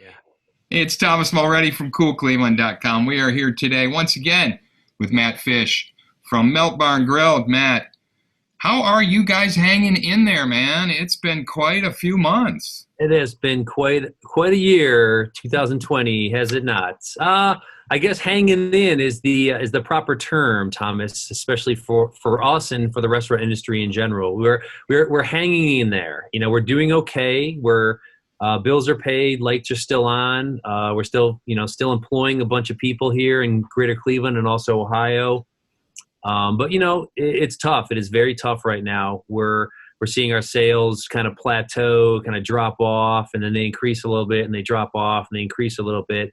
Yeah. It's Thomas Mulready from CoolCleveland.com. We are here today once again with Matt Fish from Melt Bar and Grill. Matt, how are you guys hanging in there, man? It's been quite a few months. It has been quite a year, 2020, has it not? I guess hanging in is the proper term, Thomas, especially for us and for the restaurant industry in general. We're hanging in there. We're doing okay. We're bills are paid, lights are still on. We're still employing a bunch of people here in Greater Cleveland and also Ohio. But it's tough. It is very tough right now. We're seeing our sales kind of plateau, kind of drop off, and then they increase a little bit, and they drop off, and they increase a little bit.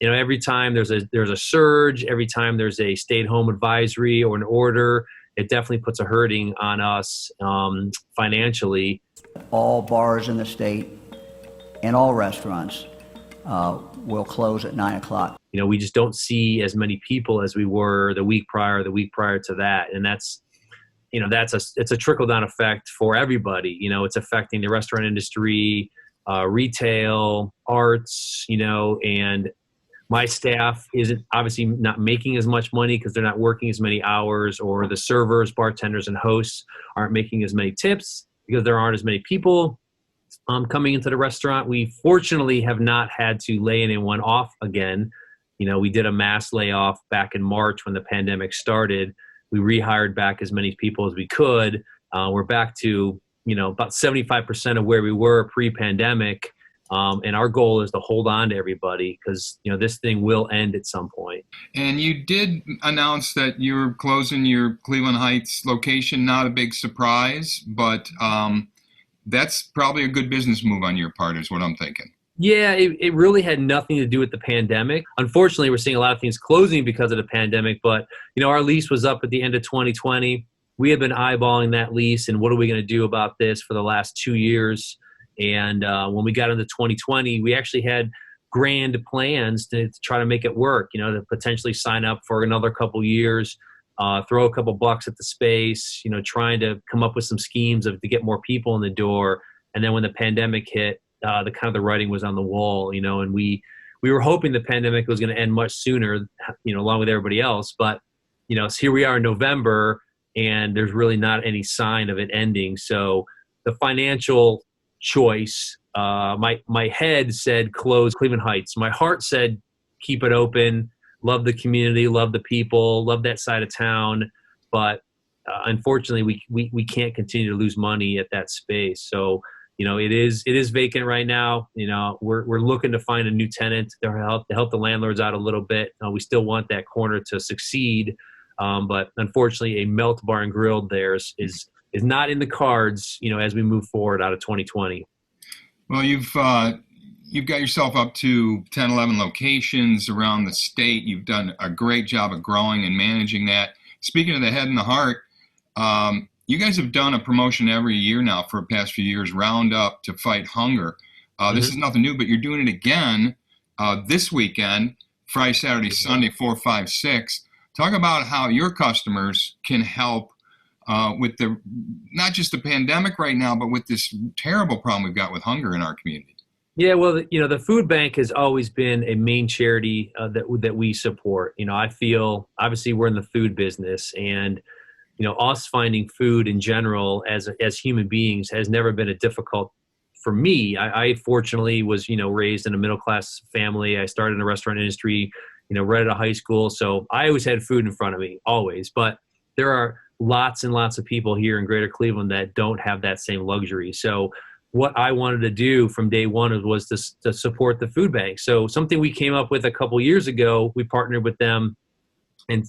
Every time there's a surge, every time there's a stay-at-home advisory or an order, it definitely puts a hurting on us financially. All bars in the state and all restaurants will close at 9 o'clock. We just don't see as many people as we were the week prior to that, and it's a trickle-down effect for everybody. It's affecting the restaurant industry, retail, arts, and my staff isn't obviously not making as much money because they're not working as many hours, or the servers, bartenders, and hosts aren't making as many tips because there aren't as many people coming into the restaurant. We fortunately have not had to lay anyone off again. We did a mass layoff back in March when the pandemic started. We rehired back as many people as we could. We're back to, about 75% of where we were pre-pandemic. And our goal is to hold on to everybody because, this thing will end at some point. And you did announce that you're closing your Cleveland Heights location. Not a big surprise, but that's probably a good business move on your part is what I'm thinking. Yeah, it really had nothing to do with the pandemic. Unfortunately, we're seeing a lot of things closing because of the pandemic, but, our lease was up at the end of 2020. We had been eyeballing that lease and what are we going to do about this for the last 2 years. And when we got into 2020, we actually had grand plans to try to make it work, to potentially sign up for another couple years, throw a couple bucks at the space, trying to come up with some schemes to get more people in the door. And then when the pandemic hit, the writing was on the wall, and we were hoping the pandemic was going to end much sooner, along with everybody else. But, so here we are in November, and there's really not any sign of it ending. So the financial choice, my head said close Cleveland Heights. My heart said keep it open, love the community, love the people, love that side of town. But unfortunately, we can't continue to lose money at that space. So it is vacant right now. We're looking to find a new tenant to help the landlords out a little bit. We still want that corner to succeed, but unfortunately, a Melt Bar and Grill there is not in the cards. As we move forward out of 2020. Well, you've got yourself up to 10, 11 locations around the state. You've done a great job of growing and managing that. Speaking of the head and the heart, you guys have done a promotion every year now for the past few years, Round Up to Fight Hunger. This is nothing new, but you're doing it again this weekend, Friday, Saturday, Sunday, 4, 5, 6. Talk about how your customers can help with not just the pandemic right now, but with this terrible problem we've got with hunger in our community. Yeah, well, the food bank has always been a main charity that we support. I feel obviously we're in the food business, and us finding food in general as human beings has never been a difficult for me. I fortunately was, raised in a middle-class family. I started in the restaurant industry, right out of high school. So I always had food in front of me, always. But there are lots and lots of people here in Greater Cleveland that don't have that same luxury. So what I wanted to do from day one was to support the food bank. So something we came up with a couple years ago, we partnered with them, and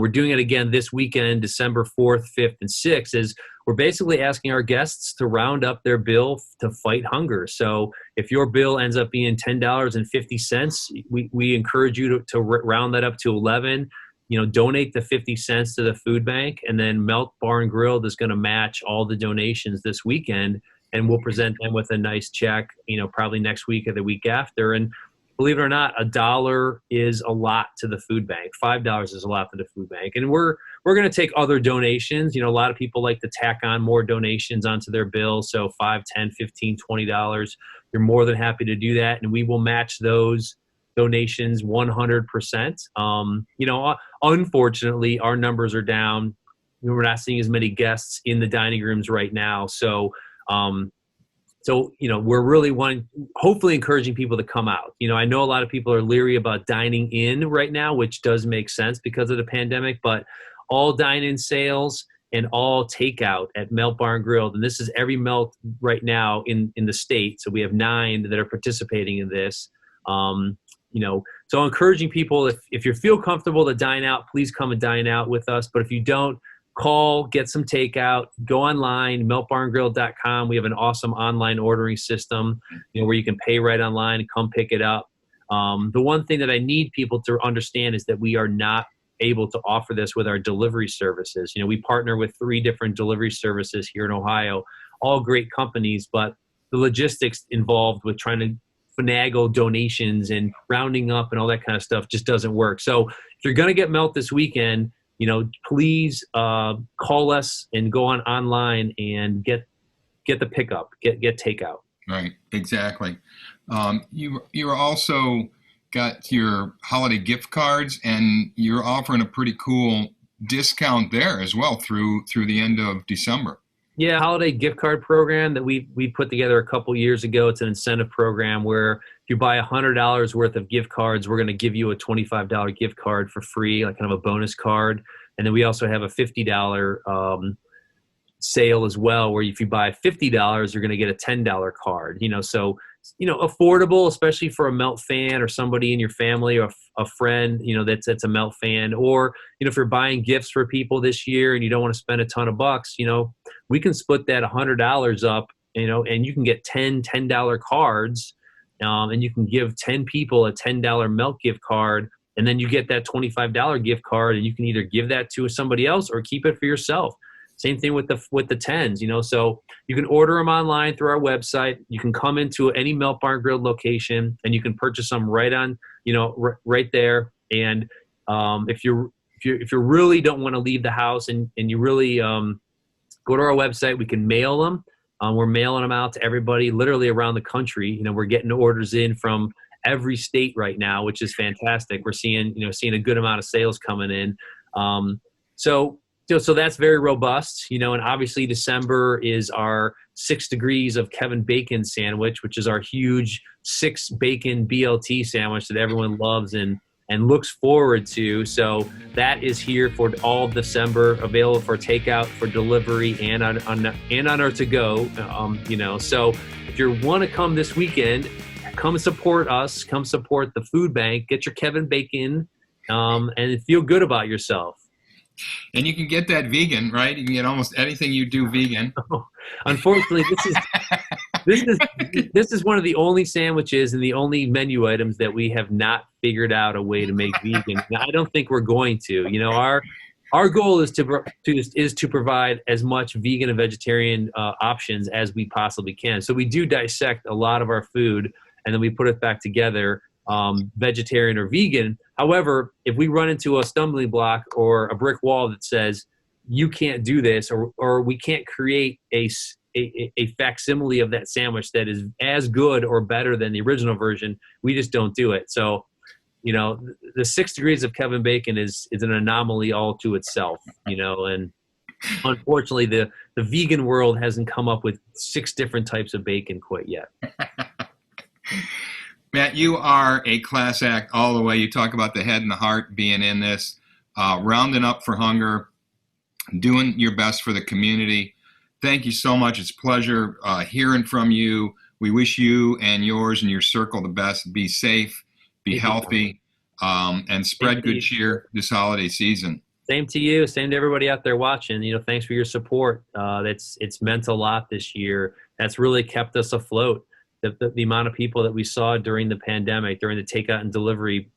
we're doing it again this weekend, December 4th, 5th, and 6th, is we're basically asking our guests to round up their bill to fight hunger. So if your bill ends up being $10.50, we encourage you to round that up to 11. Donate the 50 cents to the food bank, and then Melt Bar and Grill is going to match all the donations this weekend, and we'll present them with a nice check, probably next week or the week after. And believe it or not, $1 is a lot to the food bank. $5 is a lot to the food bank. And we're going to take other donations. A lot of people like to tack on more donations onto their bill. So $5, $10, $15, $20. you're more than happy to do that, and we will match those donations 100%. Unfortunately, our numbers are down. We're not seeing as many guests in the dining rooms right now. So, we're really hopefully encouraging people to come out. I know a lot of people are leery about dining in right now, which does make sense because of the pandemic, but all dine-in sales and all takeout at Melt Bar and Grill, and this is every Melt right now in the state. So we have 9 that are participating in this. So encouraging people, if you feel comfortable to dine out, please come and dine out with us. But if you don't, call, get some takeout, go online, meltbarandgrill.com. We have an awesome online ordering system, where you can pay right online and come pick it up. The one thing that I need people to understand is that we are not able to offer this with our delivery services. We partner with 3 different delivery services here in Ohio, all great companies, but the logistics involved with trying to finagle donations and rounding up and all that kind of stuff just doesn't work. So if you're going to get Melt this weekend, please call us and go online and get the pickup, get takeout. Right, exactly. You're also got your holiday gift cards, and you're offering a pretty cool discount there as well through the end of December. Yeah, holiday gift card program that we put together a couple years ago. It's an incentive program where if you buy $100 worth of gift cards, we're going to give you a $25 gift card for free, like kind of a bonus card. And then we also have a $50 sale as well, where if you buy $50, you're going to get a $10 card. Affordable, especially for a Melt fan or somebody in your family or a friend, that's a Melt fan. Or, if you're buying gifts for people this year and you don't want to spend a ton of bucks, we can split that $100 up, and you can get $10 cards, and you can give 10 people a $10 Melt gift card, and then you get that $25 gift card, and you can either give that to somebody else or keep it for yourself. Same thing with the 10s, so you can order them online through our website. You can come into any Melt Bar and Grill location and you can purchase them right on, right there. And if you really don't want to leave the house and you really go to our website, we can mail them. We're mailing them out to everybody literally around the country. We're getting orders in from every state right now, which is fantastic. We're seeing a good amount of sales coming in. So that's very robust, and obviously December is our 6 degrees of Kevin Bacon sandwich, which is our huge 6 bacon BLT sandwich that everyone loves and looks forward to. So that is here for all of December, available for takeout, for delivery, and on our to go. So if you want to come this weekend, come support us, come support the food bank, get your Kevin Bacon, and feel good about yourself. And you can get that vegan, right? You can get almost anything you do vegan. Unfortunately, this is one of the only sandwiches and the only menu items that we have not figured out a way to make vegan. Now, I don't think we're going to. Our goal is to provide as much vegan and vegetarian options as we possibly can. So we do dissect a lot of our food, and then we put it back together, vegetarian or vegan. However, if we run into a stumbling block or a brick wall that says you can't do this, or we can't create a facsimile of that sandwich that is as good or better than the original version, we just don't do it. So, the 6 degrees of Kevin Bacon is an anomaly all to itself, and unfortunately the vegan world hasn't come up with 6 different types of bacon quite yet. Matt, you are a class act all the way. You talk about the head and the heart being in this, rounding up for hunger, doing your best for the community. Thank you so much. It's a pleasure hearing from you. We wish you and yours and your circle the best. Be safe, be healthy, and spread good cheer this holiday season. Same to you. Same to everybody out there watching. Thanks for your support. It's meant a lot this year. That's really kept us afloat. The amount of people that we saw during the pandemic, during the takeout and delivery,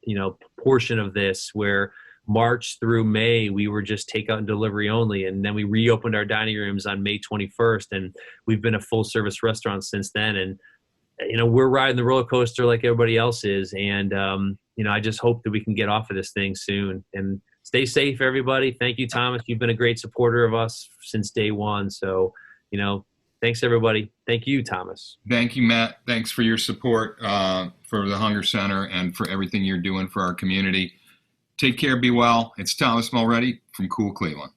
portion of this, where March through May, we were just takeout and delivery only. And then we reopened our dining rooms on May 21st, and we've been a full service restaurant since then. And, we're riding the roller coaster like everybody else is. And, I just hope that we can get off of this thing soon. And stay safe, everybody. Thank you, Thomas. You've been a great supporter of us since day one. So, Thanks, everybody. Thank you, Thomas. Thank you, Matt. Thanks for your support for the Hunger Center and for everything you're doing for our community. Take care. Be well. It's Thomas Mulready from Cool Cleveland.